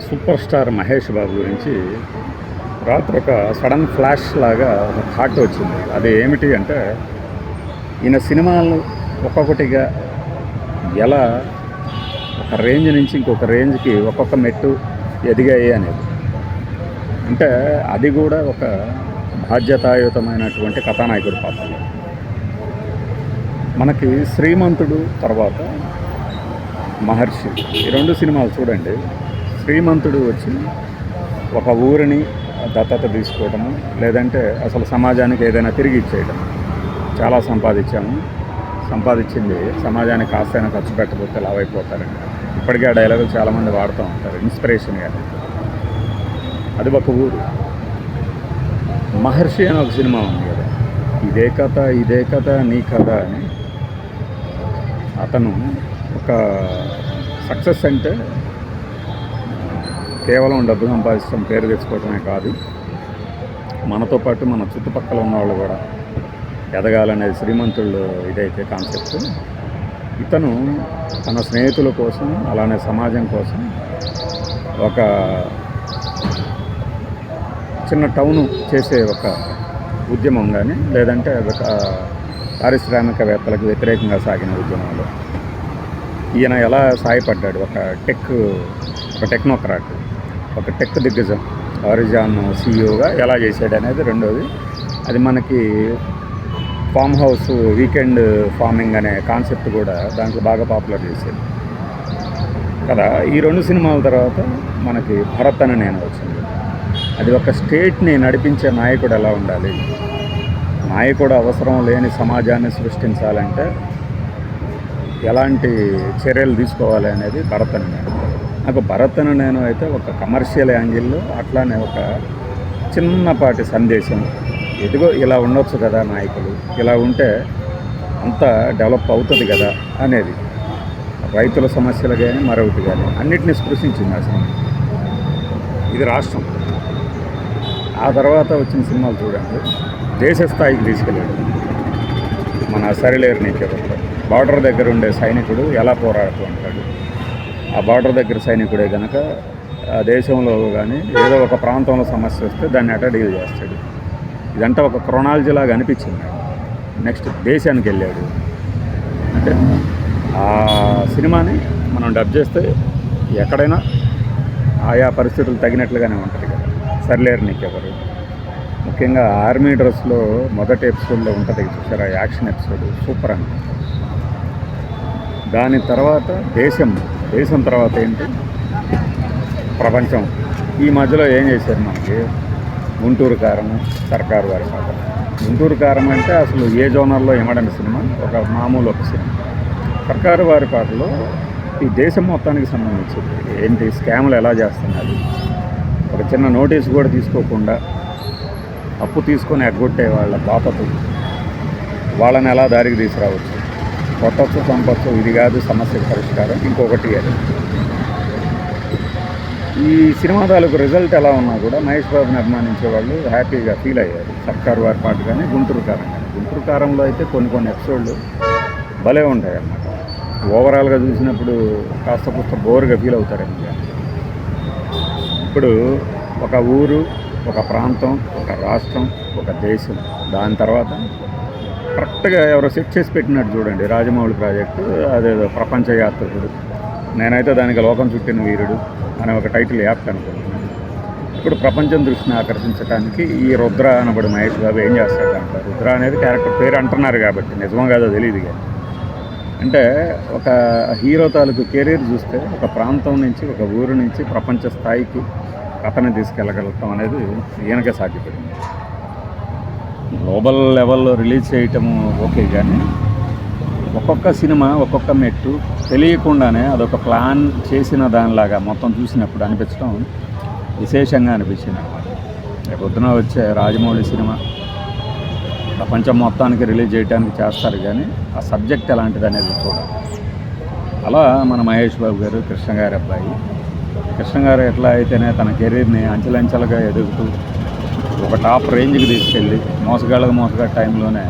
Super star Mahesh Babu గురించి రాత్రి ఒక సడన్ ఫ్లాష్ లాగా ఒక థాట్ వచ్చింది. అది ఏమిటి అంటే, ఈయన సినిమాలు ఒక్కొక్కటిగా ఎలా ఒక రేంజ్ నుంచి ఇంకొక రేంజ్కి ఒక్కొక్క మెట్టు ఎదిగాయి అనేది. అంటే అది కూడా ఒక బాధ్యతాయుతమైనటువంటి కథానాయకుడి పాత్ర. మనకి శ్రీమంతుడు తర్వాత మహర్షి, ఈ రెండు సినిమాలు చూడండి. శ్రీమంతుడు వచ్చి ఒక ఊరిని దత్తత తీసుకోవడము, లేదంటే అసలు సమాజానికి ఏదైనా తిరిగి ఇచ్చేయడం. చాలా సంపాదించింది సమాజానికి కాస్తైనా ఖర్చు పెట్టకపోతే లావైపోతారని ఇప్పటికీ ఆ డైలాగులు చాలామంది వాడుతూ ఉంటారు ఇన్స్పిరేషన్గా. అది ఒక ఊరు. మహర్షి అని ఒక సినిమా ఉంది కదా, ఇదే కథ నీ కథ అని. అతను ఒక సక్సెస్ అంటే కేవలం డబ్బు సంపాదించడం, పేరు తెచ్చుకోవటమే కాదు, మనతో పాటు మన చుట్టుపక్కల ఉన్నవాళ్ళు కూడా ఎదగాలనేది శ్రీమంతుళ్ళు ఇదైతే కాన్సెప్ట్. ఇతను తన స్నేహితుల కోసం, అలానే సమాజం కోసం ఒక చిన్న టౌను చేసే ఒక ఉద్యమం కానీ, లేదంటే ఒక పారిశ్రామికవేత్తలకు వ్యతిరేకంగా సాగిన ఉద్యమాలు ఈయన ఎలా సాయపడ్డాడు. ఒక టెక్నోక్రాట్, ఒక టెక్ దిగ్గజం ఆరిజాన్ సీఈఓగా ఎలా చేశాడు అనేది రెండోది. అది మనకి ఫామ్ హౌస్ వీకెండ్ ఫార్మింగ్ అనే కాన్సెప్ట్ కూడా దాంట్లో బాగా పాపులర్ చేసేది కదా. ఈ రెండు సినిమాల తర్వాత మనకి భరత్ అని నేను వచ్చింది. అది ఒక స్టేట్ని నడిపించే నాయకుడు ఎలా ఉండాలి, నాయకుడు అవసరం లేని సమాజాన్ని సృష్టించాలంటే ఎలాంటి చర్యలు తీసుకోవాలి అనేది భరత్ అని నేను. నాకు భరత్ అని నేను అయితే ఒక కమర్షియల్ యాంగిల్లో, అట్లానే ఒక చిన్నపాటి సందేశం, ఎదుగో ఇలా ఉండొచ్చు కదా నాయకులు, ఇలా ఉంటే అంతా డెవలప్ అవుతుంది కదా అనేది. రైతుల సమస్యలు కానీ మరొకటి కానీ అన్నిటినీ స్పృశించింది అసలు. ఇది రాష్ట్రం. ఆ తర్వాత వచ్చిన సినిమాలు చూడండి, దేశ స్థాయికి తీసుకెళ్ళాడు. మన సరిలేరు నీకెవరిలో బార్డర్ దగ్గర ఉండే సైనికుడు ఎలా పోరాడుతూ ఉంటాడు. ఆ బార్డర్ దగ్గర సైనికుడే కనుక ఆ దేశంలో కానీ ఏదో ఒక ప్రాంతంలో సమస్య వస్తే దాన్ని అట్లా డీల్ చేస్తాడు. ఇదంతా ఒక క్రొనాలజీ లాగా అనిపించింది. నెక్స్ట్ దేశానికి వెళ్ళాడు. అంటే ఆ సినిమాని మనం డబ్ చేస్తే ఎక్కడైనా ఆయా పరిస్థితులు తగినట్లుగానే ఉంటుంది కదా. సరిలేరు నీకెవరు ముఖ్యంగా ఆర్మీ డ్రెస్లో మొదటి ఎపిసోడ్లో ఉంటుంది చూసారా, యాక్షన్ ఎపిసోడ్ సూపర్ అని. దాని తర్వాత దేశం తర్వాత ఏంటి, ప్రపంచం. ఈ మధ్యలో ఏం చేశారు మనకి, గుంటూరు కారం, సర్కారు వారి పాట. గుంటూరు కారం అంటే అసలు ఏ జోనర్లో ఇమడని సినిమా, ఒక మామూలు ఒక సినిమా. సర్కారు వారి పాటలో ఈ దేశం మొత్తానికి సంబంధించింది ఏంటి, స్కామ్లు ఎలా చేస్తున్నారు, ఒక చిన్న నోటీస్ కూడా తీసుకోకుండా అప్పు తీసుకొని ఎగ్గొట్టే వాళ్ళ బాపతులు, వాళ్ళని ఎలా దారికి తీసుకురావచ్చు, కొట్టచ్చు చంపచ్చు, ఇది కాదు సమస్యకు పరిష్కారం, ఇంకొకటి అది. ఈ సినిమా తాలూకు రిజల్ట్ ఎలా ఉన్నా కూడా మహేష్ బాబుని అభిమానించే వాళ్ళు హ్యాపీగా ఫీల్ అయ్యారు. సర్కారు వారి పాట కానీ గుంటూరు కారం కానీ. గుంటూరు కారంలో అయితే కొన్ని ఎపిసోడ్లు భలే ఉంటాయి అన్నమాట. ఓవరాల్గా చూసినప్పుడు కాస్త బోర్గా ఫీల్ అవుతారేమో. ఇప్పుడు ఒక ఊరు, ఒక ప్రాంతం, ఒక రాష్ట్రం, ఒక దేశం, దాని తర్వాత కరెక్ట్గా ఎవరో సెట్ చేసి పెట్టినట్టు చూడండి. రాజమౌళి ప్రాజెక్టు అదేదో ప్రపంచ యాత్రికుడు, నేనైతే దానికి లోకం చుట్టిన వీరుడు అనే ఒక టైటిల్ యాప్ట్ అనుకుంటున్నాను. ఇప్పుడు ప్రపంచం దృష్టిని ఆకర్షించడానికి ఈ రుద్ర అనబడి మహేష్ బాబు ఏం చేస్తాడంట. రుద్ర అనేది క్యారెక్టర్ పేరు అంటున్నారు కాబట్టి నిజమో కాదో తెలియదు. కానీ అంటే ఒక హీరో తాలూకు కెరీర్ చూస్తే ఒక ప్రాంతం నుంచి, ఒక ఊరు నుంచి ప్రపంచ స్థాయికి కథని తీసుకెళ్ళగలుగుతాం అనేది ఈయనకే సాధ్యపడింది. గ్లోబల్ లెవెల్లో రిలీజ్ చేయటము ఓకే, కానీ ఒక్కొక్క సినిమా ఒక్కొక్క మెట్టు తెలియకుండానే అదొక ప్లాన్ చేసిన దానిలాగా మొత్తం చూసినప్పుడు అనిపించడం విశేషంగా అనిపించింది అన్నమాట. పొద్దున వచ్చే రాజమౌళి సినిమా ప్రపంచం మొత్తానికి రిలీజ్ చేయడానికి చేస్తారు, కానీ ఆ సబ్జెక్ట్ ఎలాంటిది అనేది చూడాలి. అలా మన మహేష్ బాబు గారు, కృష్ణ గారి అబ్బాయి కృష్ణ గారు ఎట్లా అయితేనే తన కెరీర్ని అంచెలంచెలుగా ఎదుగుతూ ఒక టాప్ రేంజ్కి తీసుకెళ్ళి మోసగాళ్ళ టైంలోనే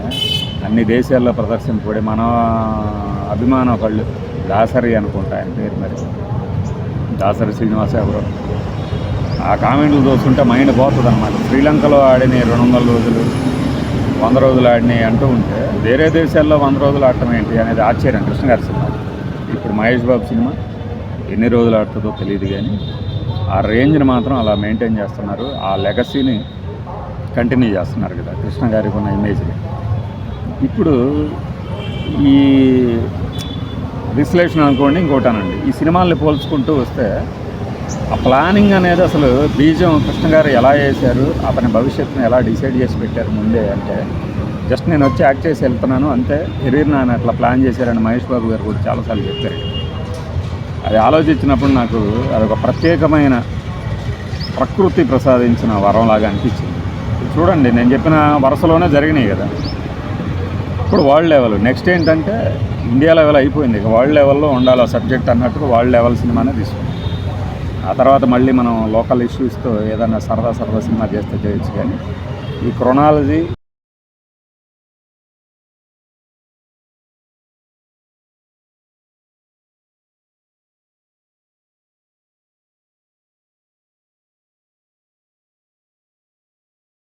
అన్ని దేశాల్లో ప్రదర్శింపబడి మన అభిమాన ఒకళ్ళు దాసరి అనుకుంటా ఆయన పేరు, మరి దాసరి శ్రీనివాస్ ఎవరు ఆ కామెంట్లు చూస్తుంటే మైండ్ పోతుంది అనమాట. శ్రీలంకలో ఆడిన 200 రోజులు 100 రోజులు ఆడినాయి అంటూ ఉంటే వేరే దేశాల్లో 100 రోజులు ఆడటం ఏంటి అనేది ఆశ్చర్యం. కృష్ణ గారి సినిమా, ఇప్పుడు మహేష్ బాబు సినిమా ఎన్ని రోజులు ఆడుతుందో తెలియదు, కానీ ఆ రేంజ్ని మాత్రం అలా మెయింటైన్ చేస్తున్నారు. ఆ లెగసీని కంటిన్యూ చేస్తున్నారు కదా కృష్ణ గారికి ఉన్న ఇమేజ్ని. ఇప్పుడు ఈ విశ్లేషణ అనుకోండి, ఇంకోటానండి, ఈ సినిమాల్ని పోల్చుకుంటూ వస్తే ఆ ప్లానింగ్ అనేది అసలు బీజం కృష్ణ గారు ఎలా వేశారు, అతని భవిష్యత్తును ఎలా డిసైడ్ చేసి పెట్టారు ముందే అంటే, జస్ట్ నేను వచ్చి యాక్ట్ చేసి వెళ్తున్నాను అంతే, కెరీర్ని ఆయన అట్లా ప్లాన్ చేశారని మహేష్ బాబు గారు కూడా చాలాసార్లు చెప్పారు. అది ఆలోచించినప్పుడు నాకు అదొక ప్రత్యేకమైన ప్రకృతి ప్రసాదించిన వరంలాగా అనిపించింది. చూడండి, నేను చెప్పిన వరుసలోనే జరిగినాయి కదా. ఇప్పుడు వరల్డ్ లెవెల్, నెక్స్ట్ ఏంటంటే ఇండియా లెవెల్ అయిపోయింది, ఇక వరల్డ్ లెవెల్లో ఉండాలి ఆ సబ్జెక్ట్ అన్నట్టుగా వరల్డ్ లెవెల్ సినిమానే తీసుకున్నాం. ఆ తర్వాత మళ్ళీ మనం లోకల్ ఇష్యూస్తో ఏదైనా సరదా సినిమా చేస్తే చేయొచ్చు, కానీ ఈ క్రొనాలజీ